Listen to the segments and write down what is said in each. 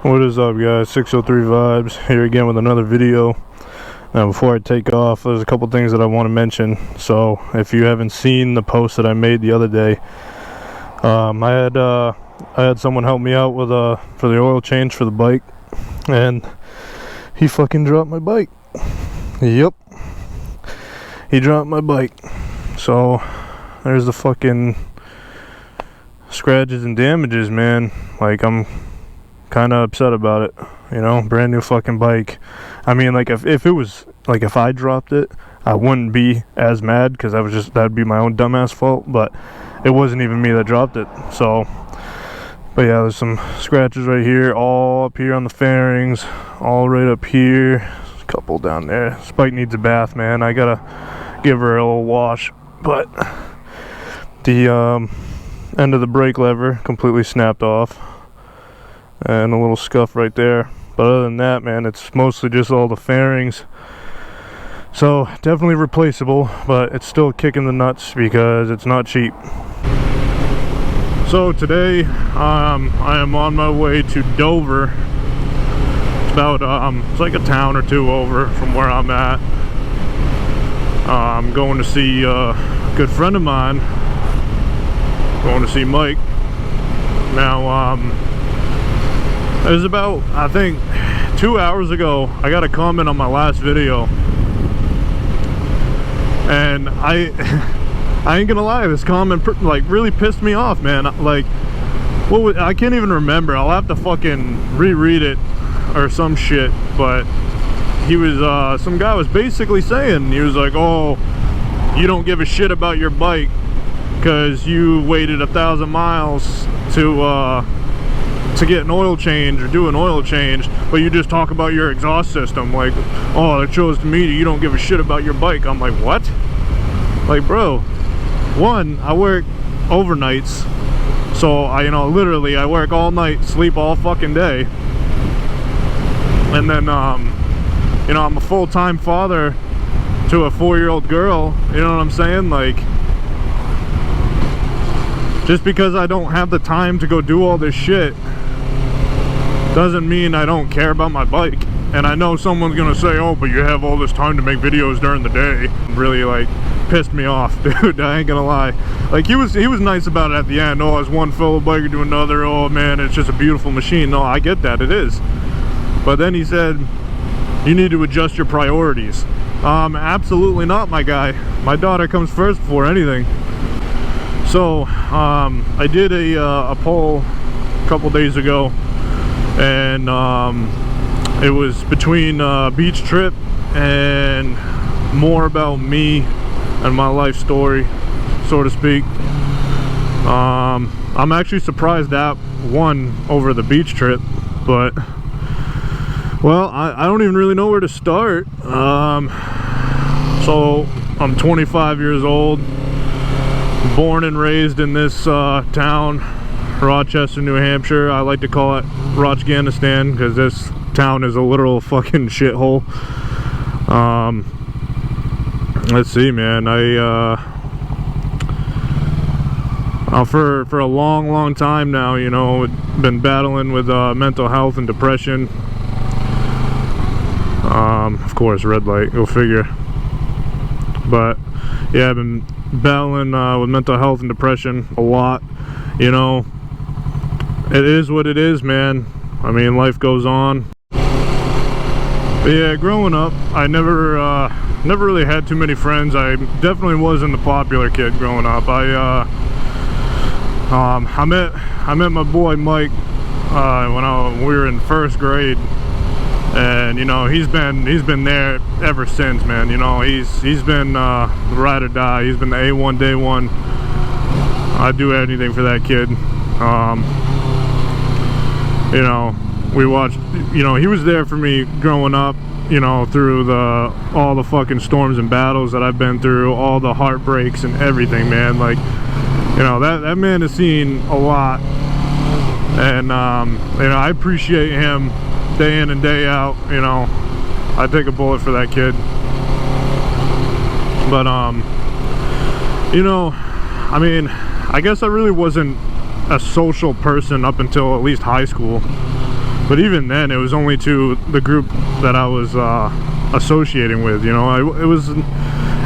What is up, guys? 603 Vibes here again with another video. Now before I take off, there's a couple things that I want to mention. So if you haven't seen the post that I made the other day, I had someone help me out with for the oil change for the bike, and he fucking dropped my bike. Yep, he dropped my bike. So there's the fucking scratches and damages, man. Like, I'm kind of upset about it, you know. Brand new fucking bike. I mean, like, if it was like, if I dropped it, I wouldn't be as mad, because that'd be my own dumbass fault. But it wasn't even me that dropped it. So, but yeah, there's some scratches right here, all up here on the fairings, all right up here, a couple down there. This bike needs a bath, man. I gotta give her a little wash. But the end of the brake lever completely snapped off, and a little scuff right there. But other than that, man, it's mostly just all the fairings. So definitely replaceable, but it's still kicking the nuts because it's not cheap. So today I am on my way to Dover. It's about it's like a town or two over from where I'm at. I'm going to see a good friend of mine. Going to see Mike. Now it was about, I think, 2 hours ago, I got a comment on my last video, and I ain't gonna lie, this comment like really pissed me off, man. Like, I can't even remember. I'll have to fucking reread it or some shit. But he was some guy was basically saying, he was like, oh, you don't give a shit about your bike because you waited 1,000 miles to get an oil change or do an oil change, but you just talk about your exhaust system. Like, oh, it shows to me that you don't give a shit about your bike. I'm like, what? Like, bro, one, I work overnights, so literally I work all night, sleep all fucking day, and then I'm a full-time father to a 4-year-old girl. You know what I'm saying? Like, just because I don't have the time to go do all this shit doesn't mean I don't care about my bike. And I know someone's gonna say, oh, but you have all this time to make videos during the day. Really, like, pissed me off, dude. I ain't gonna lie. Like, he was nice about it at the end. Oh, as one fellow biker to another, oh man, it's just a beautiful machine. No, I get that, it is. But then he said, you need to adjust your priorities. Absolutely not, my guy. My daughter comes first before anything. So I did a poll a couple days ago, and it was between beach trip and more about me and my life story, so to speak. I'm actually surprised that won over the beach trip, but well, I don't even really know where to start. So I'm 25 years old, born and raised in this town, Rochester, New Hampshire. I like to call it Rochganistan because this town is a literal fucking shithole. Let's see, man. For a long time now, been battling with mental health and depression. Of course, red light, go figure. But yeah, I've been battling with mental health and depression a lot. It is what it is, man. I mean, life goes on. But yeah, growing up, I never really had too many friends. I definitely wasn't the popular kid growing up. I met my boy Mike when we were in first grade, and he's been there ever since, man. He's been ride or die. He's been the A1 day one. I'd do anything for that kid. We watched, he was there for me growing up, through all the fucking storms and battles that I've been through, all the heartbreaks and everything, man. Like, that man has seen a lot, and I appreciate him day in and day out. I take a bullet for that kid. But I mean, I guess I really wasn't a social person up until at least high school. But even then, it was only to the group that I was associating with, you know.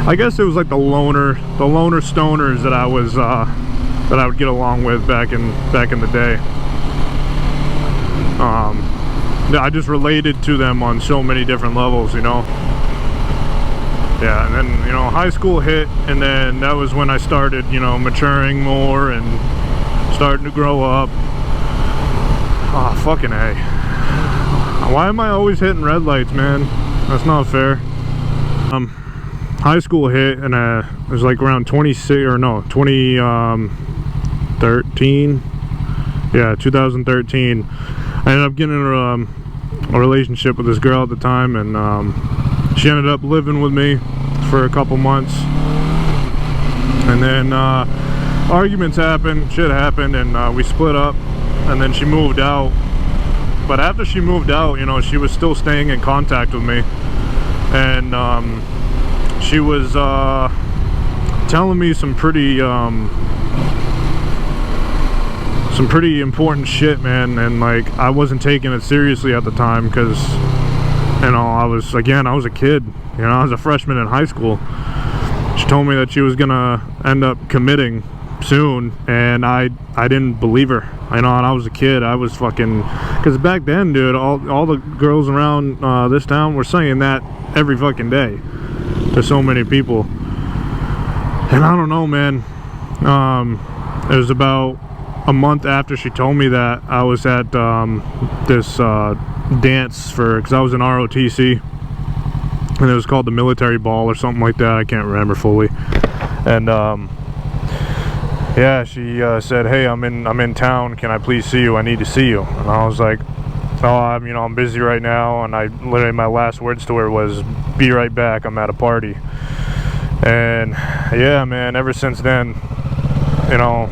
I guess it was like the loner stoners that I would get along with back in the day. I just related to them on so many different levels, you know. Yeah, and then, you know, high school hit, and then that was when I started, you know, maturing more and starting to grow up. Ah, fucking A. Why am I always hitting red lights, man? That's not fair. High school hit, and it was like around 2013. Yeah, 2013. I ended up getting a relationship with this girl at the time, and she ended up living with me for a couple months. And then arguments happened, shit happened, and we split up, and then she moved out. But after she moved out, you know, she was still staying in contact with me, and she was telling me some pretty important shit, man. And like, I wasn't taking it seriously at the time, because, you know, I was a kid, you know, I was a freshman in high school. She told me that she was gonna end up committing soon, and I didn't believe her, you know. And I was a kid. I was fucking, because back then, dude, all the girls around this town were saying that every fucking day to so many people. And I don't know, man. It was about a month after she told me that, I was at this dance because I was in ROTC, and it was called the Military Ball or something like that. I can't remember fully. And yeah, she said, "Hey, I'm in town. Can I please see you? I need to see you." And I was like, "Oh, I'm busy right now." And I literally, my last words to her was, "Be right back. I'm at a party." And yeah, man, ever since then, you know,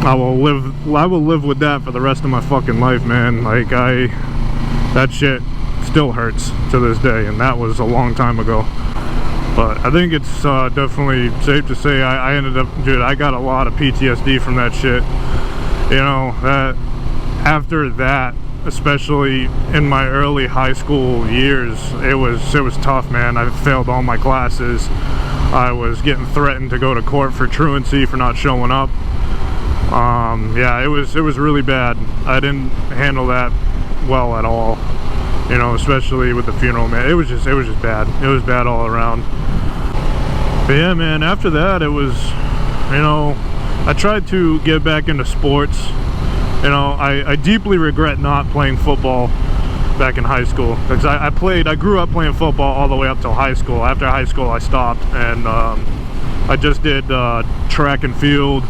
I will live with that for the rest of my fucking life, man. Like, that shit still hurts to this day, and that was a long time ago. But I think it's definitely safe to say I ended up, dude, I got a lot of PTSD from that shit. You know, that after that, especially in my early high school years, it was tough, man. I failed all my classes. I was getting threatened to go to court for truancy for not showing up. Yeah, it was really bad. I didn't handle that well at all, you know, especially with the funeral, man. It was just bad. It was bad all around. But yeah, man, after that, it was, you know, I tried to get back into sports. You know, I deeply regret not playing football back in high school, because I grew up playing football all the way up till high school. After high school, I stopped, and I just did track and field.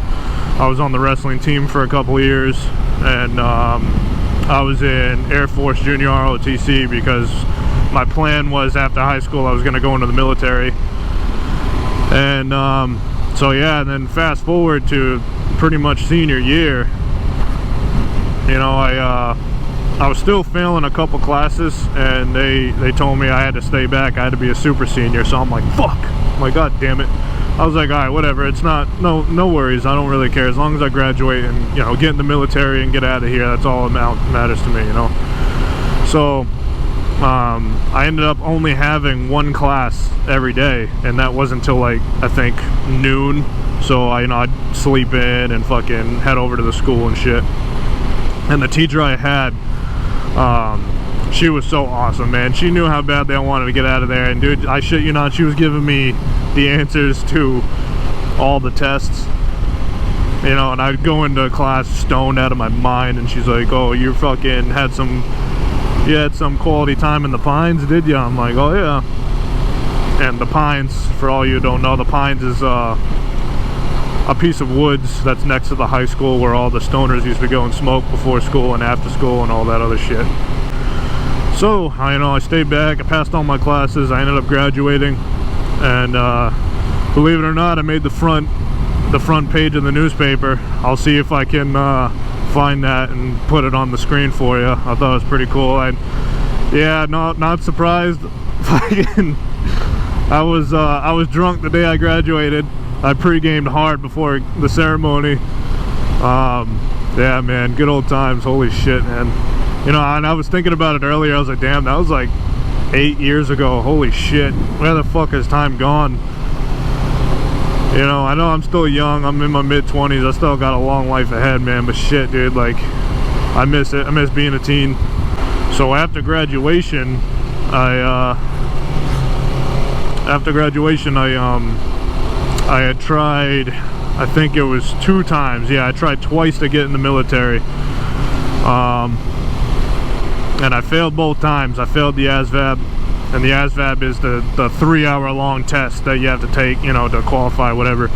I was on the wrestling team for a couple of years, and I was in Air Force Junior ROTC, because my plan was after high school I was going to go into the military. And so yeah, and then fast forward to pretty much senior year, you know, I was still failing a couple classes, and they told me I had to stay back. I had to be a super senior. So I'm like, fuck, I'm like, god damn it. I was like, all right, whatever, it's not, no worries, I don't really care, as long as I graduate and, you know, get in the military and get out of here. That's all that matters to me, you know. So I ended up only having one class every day, and that wasn't until, like, I think noon. So I'd sleep in and fucking head over to the school and shit. And the teacher I had, she was so awesome, man. She knew how badly I wanted to get out of there, and dude, I shit you not, she was giving me the answers to all the tests, you know. And I'd go into class stoned out of my mind, and she's like, "Oh, you fucking had some quality time in the Pines, did you?" I'm like, "Oh yeah." And the Pines, for all you who don't know, the Pines is a piece of woods that's next to the high school where all the stoners used to go and smoke before school and after school and all that other shit. So, I stayed back, I passed all my classes, I ended up graduating, and believe it or not, I made the front page of the newspaper. I'll see if I can find that and put it on the screen for you. I thought it was pretty cool. Yeah, not surprised. I was drunk the day I graduated. I pre-gamed hard before the ceremony. Yeah, man, good old times. Holy shit, man. You know, and I was thinking about it earlier. I was like, damn, that was like 8 years ago. Holy shit, where the fuck has time gone? You know I'm still young. I'm in my mid-20s. I still got a long life ahead, man. But shit, dude, like, I miss it. I miss being a teen. So after graduation, I had tried, I think it was 2 times. Yeah, I tried twice to get in the military. And I failed both times. I failed the ASVAB, and the ASVAB is the 3-hour-long test that you have to take, you know, to qualify, whatever.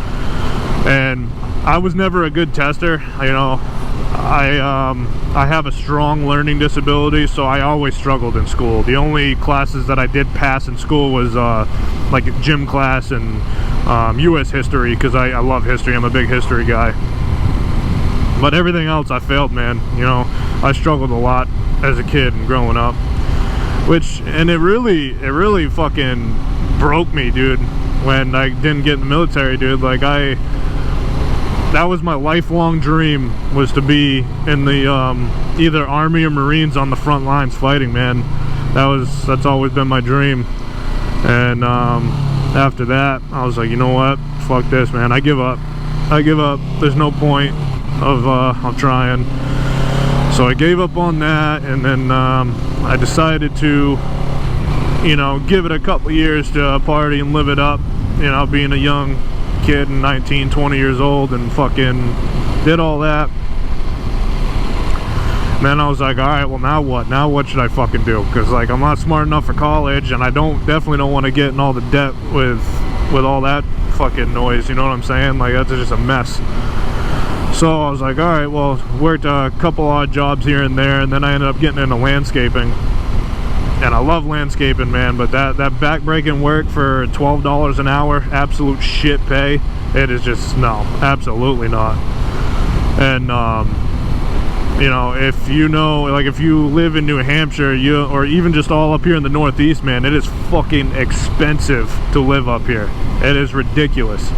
And I was never a good tester. You know, I have a strong learning disability, so I always struggled in school. The only classes that I did pass in school was like a gym class and U.S. history, because I love history. I'm a big history guy. But everything else I failed, man. You know, I struggled a lot as a kid and growing up, and it really fucking broke me, dude, when I didn't get in the military, dude. Like, that was my lifelong dream, was to be in the either Army or Marines on the front lines fighting, man. That's always been my dream. And after that, I was like, you know what, fuck this, man. I give up. There's no point of trying. So I gave up on that, and then I decided to, you know, give it a couple years to party and live it up, you know, being a young kid and 19, 20 years old, and fucking did all that. And then I was like, alright, well, now what should I fucking do? Because, like, I'm not smart enough for college, and I definitely don't want to get in all the debt with all that fucking noise, you know what I'm saying? Like, that's just a mess. So I was like, alright, well, worked a couple odd jobs here and there, and then I ended up getting into landscaping. And I love landscaping, man, but that back-breaking work for $12 an hour, absolute shit pay, it is just, no, absolutely not. And, you know, if you live in New Hampshire, or even just all up here in the Northeast, man, it is fucking expensive to live up here. It is ridiculous.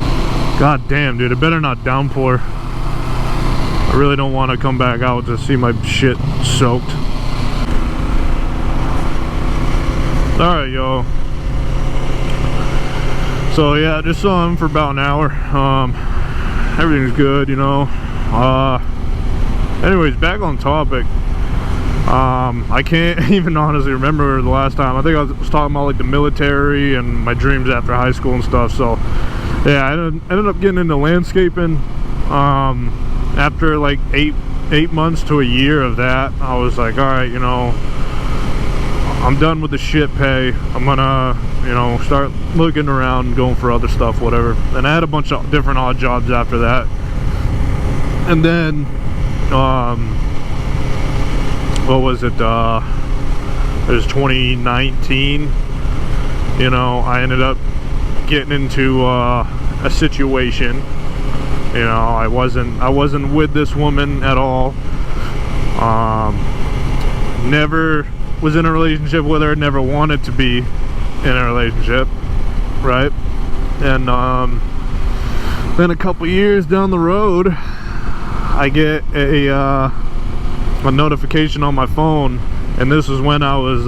God damn, dude, it better not downpour. I really don't want to come back out to see my shit soaked. Alright, yo. So yeah, just saw him for about an hour. Everything's good, you know. Anyways, back on topic. I can't even honestly remember the last time. I think I was talking about like the military and my dreams after high school and stuff. So yeah, I ended up getting into landscaping. After like eight months to a year of that, I was like, alright, you know, I'm done with the shit pay. I'm gonna, you know, start looking around and going for other stuff, whatever. And I had a bunch of different odd jobs after that. And then, what was it? It was 2019. You know, I ended up getting into a situation. You know, I wasn't with this woman at all. Never was in a relationship with her, never wanted to be in a relationship, right? And then a couple years down the road, I get a notification on my phone, and this was when I was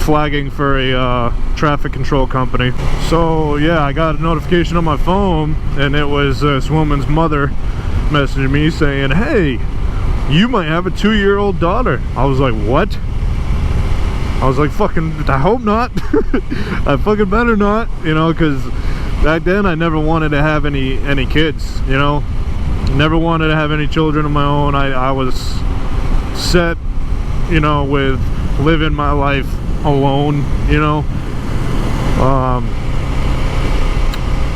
flagging for a traffic control company. So yeah, I got a notification on my phone, and it was this woman's mother messaging me saying, hey, you might have a 2-year-old daughter. I was like, what? I was like, fucking, I hope not. I fucking better not, you know, because back then I never wanted to have any kids, you know. Never wanted to have any children of my own. I was set, you know, with living my life alone, you know.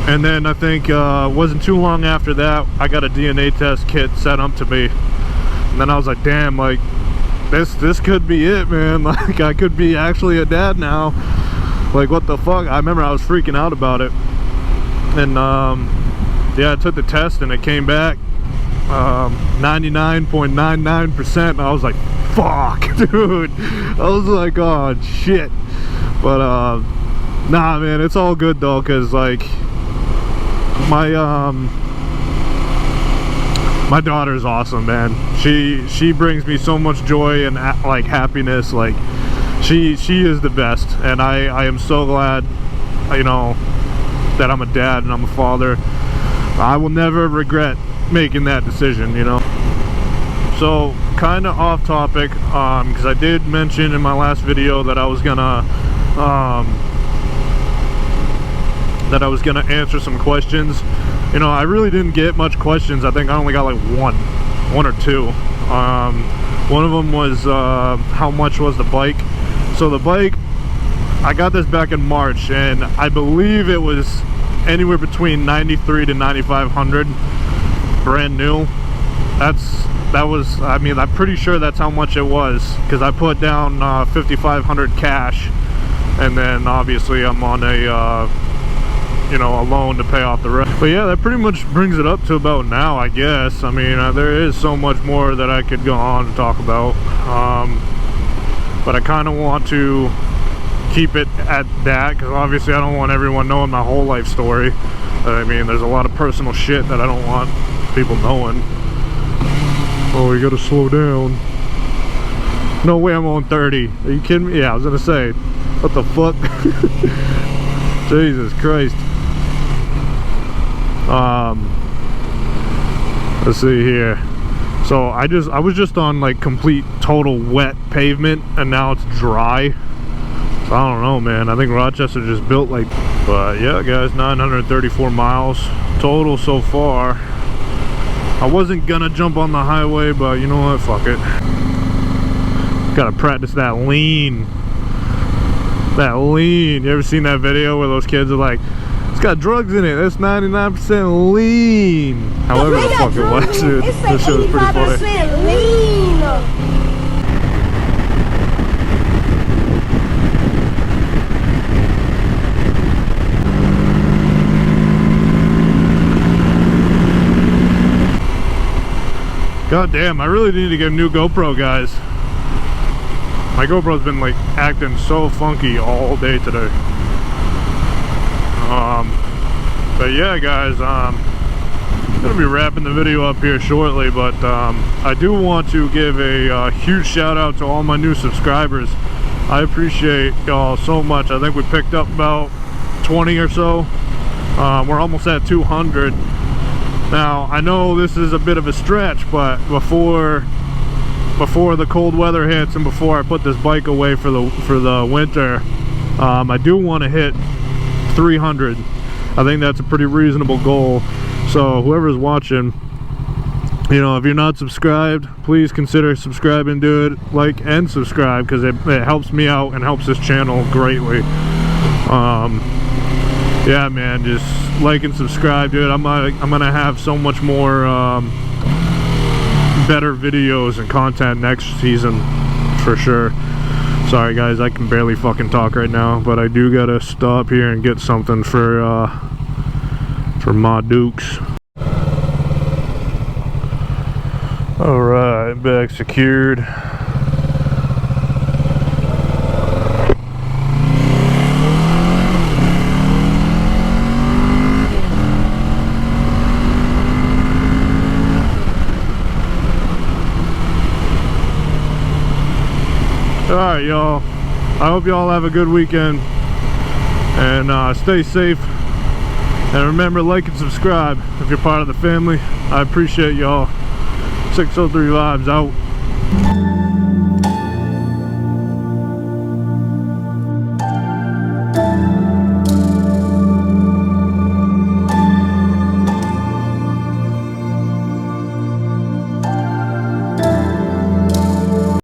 And then I think wasn't too long after that, I got a DNA test kit sent up to me. And then I was like, damn, like, this could be it, man. Like, I could be actually a dad now. Like, what the fuck? I remember I was freaking out about it. And yeah, I took the test and it came back 99.99%. I was like, fuck, dude. I was like, oh shit. But nah, man, it's all good though, because like my My daughter's awesome, man. She brings me so much joy and like happiness. Like she is the best, and I am so glad, you know, that I'm a dad and I'm a father. I will never regret making that decision, you know. So kind of off topic, because I did mention in my last video that I was gonna answer some questions. You know, I really didn't get much questions. I think I only got like one or two. One of them was how much was the bike. So the bike, I got this back in March, and I believe it was anywhere between 93 to 9,500 brand new. That was, I mean, I'm pretty sure that's how much it was, because I put down 5,500 cash, and then obviously I'm on a you know, a loan to pay off the rest. But yeah, that pretty much brings it up to about now, I guess. I mean, there is so much more that I could go on and talk about, but I kind of want to keep it at that, because obviously I don't want everyone knowing my whole life story. I mean, there's a lot of personal shit that I don't want people knowing. Oh, you gotta slow down. No way I'm on 30. Are you kidding me? Yeah, I was gonna say, what the fuck? Jesus Christ. Let's see here. So I was just on like complete total wet pavement, and now it's dry. So I don't know, man. I think Rochester just built like, but yeah guys, 934 miles total so far. I wasn't gonna jump on the highway, but you know what, fuck it. Gotta practice that lean. That lean. You ever seen that video where those kids are like, it's got drugs in it, that's 99% lean? However the fuck it was, dude. This shit was pretty funny. Lean. God damn, I really need to get a new GoPro, guys. My GoPro's been like acting so funky all day today. But yeah guys, I'm gonna be wrapping the video up here shortly, but I do want to give a huge shout out to all my new subscribers. I appreciate y'all so much. I think we picked up about 20 or so. We're almost at 200. Now, I know this is a bit of a stretch, but before the cold weather hits and before I put this bike away for the winter, I do want to hit 300. I think that's a pretty reasonable goal. So whoever's watching, you know, if you're not subscribed, please consider subscribing to it, like and subscribe, because it helps me out and helps this channel greatly. Yeah man, just like and subscribe, dude. I'm gonna have so much more better videos and content next season for sure. Sorry guys, I can barely fucking talk right now, but I do gotta stop here and get something for Ma Dukes. Alright, back secured. Alright y'all, I hope y'all have a good weekend, and stay safe, and remember, like and subscribe if you're part of the family. I appreciate y'all. 603 Vibes out.